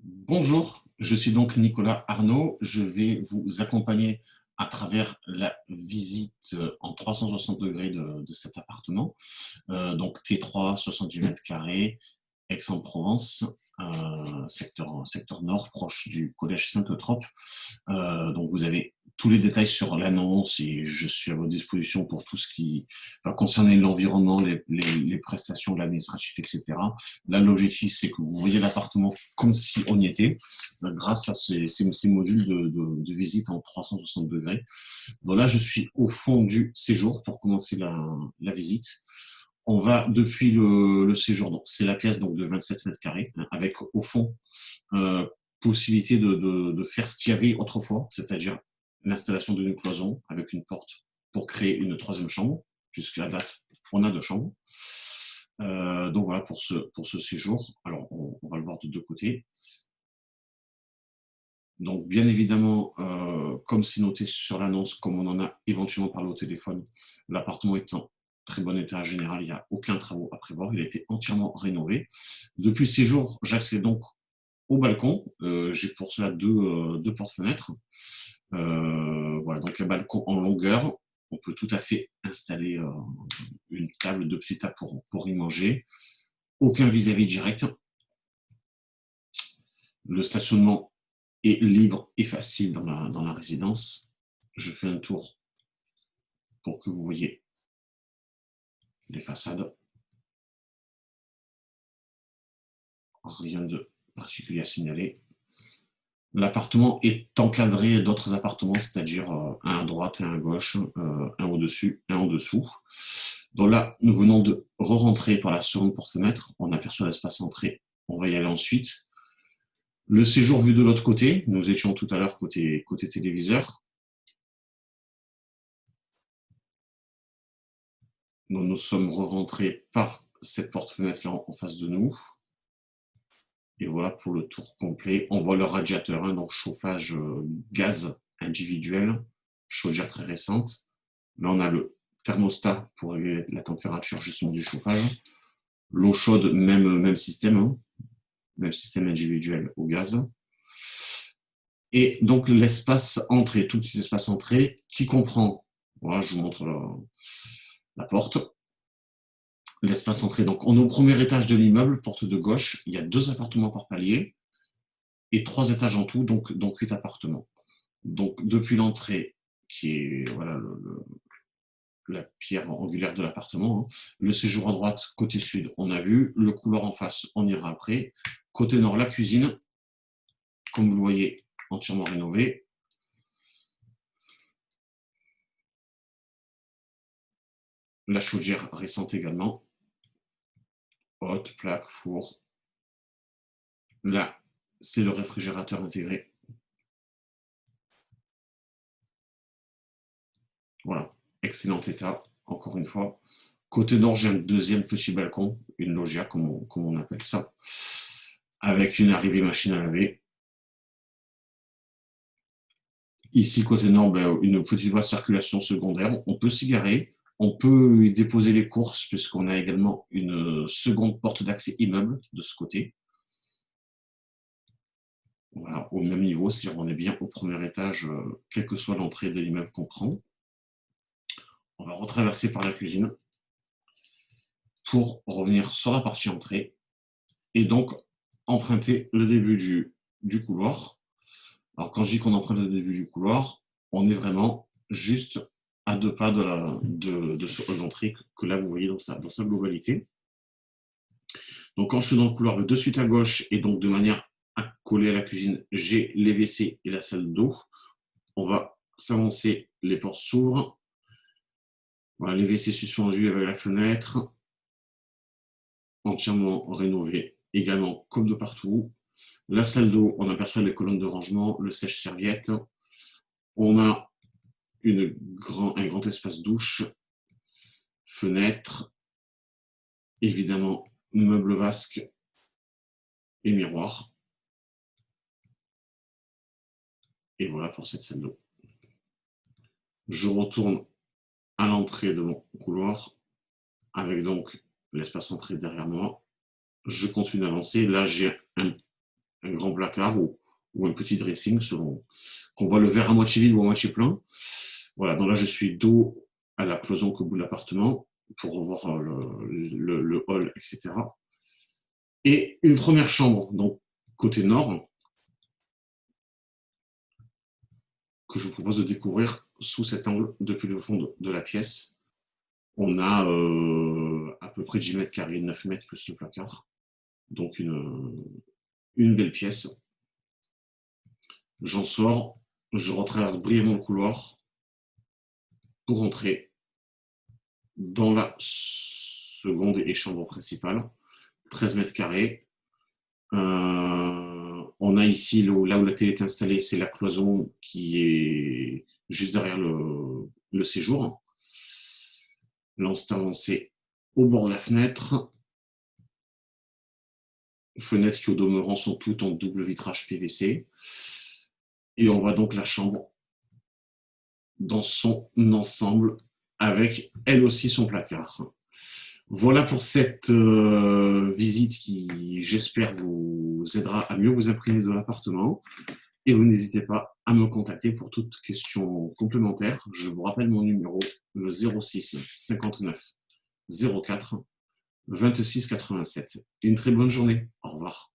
Bonjour, je suis donc Nicolas Arnaud. Je vais vous accompagner à travers la visite en 360 degrés de cet appartement. Donc T3, 70 mètres carrés, Aix-en-Provence, secteur nord, proche du collège Sainte-Eutrope. Donc vous avez tous les détails sur l'annonce et je suis à votre disposition pour tout ce qui va concerner l'environnement, les prestations de l'administratif, etc. Là, l'objectif, c'est que vous voyez l'appartement comme si on y était, grâce à ces modules de visite en 360 degrés. Donc là, je suis au fond du séjour pour commencer la visite. On va depuis le séjour, donc c'est la pièce donc de 27 mètres carrés, hein, avec au fond euh, possibilité de faire ce qu'il y avait autrefois, c'est-à-dire l'installation d'une cloison avec une porte pour créer une troisième chambre. Jusqu'à date, on a deux chambres. Donc voilà pour ce séjour. Alors on va le voir de deux côtés. Donc bien évidemment, comme c'est noté sur l'annonce, comme on en a éventuellement parlé au téléphone, l'appartement est en très bon état général, il n'y a aucun travaux à prévoir, il a été entièrement rénové. Depuis le séjour, j'accède donc au balcon. J'ai pour cela deux portes-fenêtres. Voilà, donc un balcon en longueur. On peut tout à fait installer une table de petite table pour y manger. Aucun vis-à-vis direct. Le stationnement est libre et facile dans la résidence. Je fais un tour pour que vous voyez les façades. Rien de particulier à signaler. L'appartement est encadré d'autres appartements, c'est-à-dire un à droite et un à gauche, un au-dessus, un en dessous. Donc là, nous venons de re-rentrer par la seconde porte-fenêtre. On aperçoit l'espace entrée. On va y aller ensuite. Le séjour vu de l'autre côté. Nous étions tout à l'heure côté téléviseur. Nous sommes re-rentrés par cette porte-fenêtre-là en face de nous. Et voilà pour le tour complet. On voit le radiateur, hein, donc chauffage gaz individuel, chaudière très récente. Là, on a le thermostat pour régler la température justement du chauffage. L'eau chaude, même système, hein, même système individuel au gaz. Et donc l'espace entrée, tout petit espace entrée qui comprend, voilà, je vous montre la porte, l'espace entrée. Donc on est au premier étage de l'immeuble, porte de gauche, il y a deux appartements par palier et trois étages en tout, donc 8 appartements. Donc depuis l'entrée, qui est voilà, la pierre angulaire de l'appartement, hein, le séjour à droite, côté sud, on a vu, le couloir en face, on ira après. Côté nord, la cuisine, comme vous le voyez, entièrement rénovée. La chaudière récente également, haute, plaque, four. Là, c'est le réfrigérateur intégré. Voilà, excellent état, encore une fois. Côté nord, j'ai un deuxième petit balcon, une loggia, comme on appelle ça, avec une arrivée machine à laver. Ici, côté nord, ben, une petite voie de circulation secondaire. On peut s'y garer, on peut y déposer les courses, puisqu'on a également une seconde porte d'accès immeuble de ce côté. Voilà, au même niveau, c'est-à-dire on est bien au premier étage, quelle que soit l'entrée de l'immeuble qu'on prend. On va retraverser par la cuisine pour revenir sur la partie entrée et donc emprunter le début du couloir. Alors quand je dis qu'on emprunte le début du couloir, on est vraiment juste à deux pas de ce hall d'entrée que là vous voyez dans sa globalité. Donc quand je suis dans le couloir, de suite à gauche et donc de manière à coller à la cuisine, j'ai les WC et la salle d'eau. On va s'avancer, les portes s'ouvrent. Voilà, les WC suspendus avec la fenêtre, entièrement rénovée également comme de partout. La salle d'eau, on aperçoit les colonnes de rangement, le sèche-serviette. On a un grand espace douche, fenêtre, évidemment meuble vasque et miroir. Et voilà pour cette salle d'eau. Je retourne à l'entrée de mon couloir avec donc l'espace entrée derrière moi. Je continue d'avancer. Là, j'ai un un grand placard ou un petit dressing, selon qu'on voit le verre à moitié vide ou à moitié plein. Voilà, donc là je suis dos à la cloison qu'au bout de l'appartement pour revoir le hall, etc. Et une première chambre, donc côté nord, que je vous propose de découvrir sous cet angle depuis le fond de la pièce. On a à peu près 10 mètres carrés, 9 mètres plus le placard. Donc une belle pièce. J'en sors, je retraverse brièvement le couloir pour entrer dans la seconde et chambre principale. 13 mètres carrés. On a ici, là où la télé est installée, c'est la cloison qui est juste derrière le séjour. Là, on s'est avancé au bord de la fenêtre. Fenêtres qui, au demeurant, sont toutes en double vitrage PVC. Et on voit donc la chambre dans son ensemble, avec elle aussi son placard. Voilà pour cette visite qui, j'espère, vous aidera à mieux vous imprégner de l'appartement. Et vous n'hésitez pas à me contacter pour toute question complémentaire. Je vous rappelle mon numéro, le 06 59 04 26 87. Une très bonne journée. Au revoir.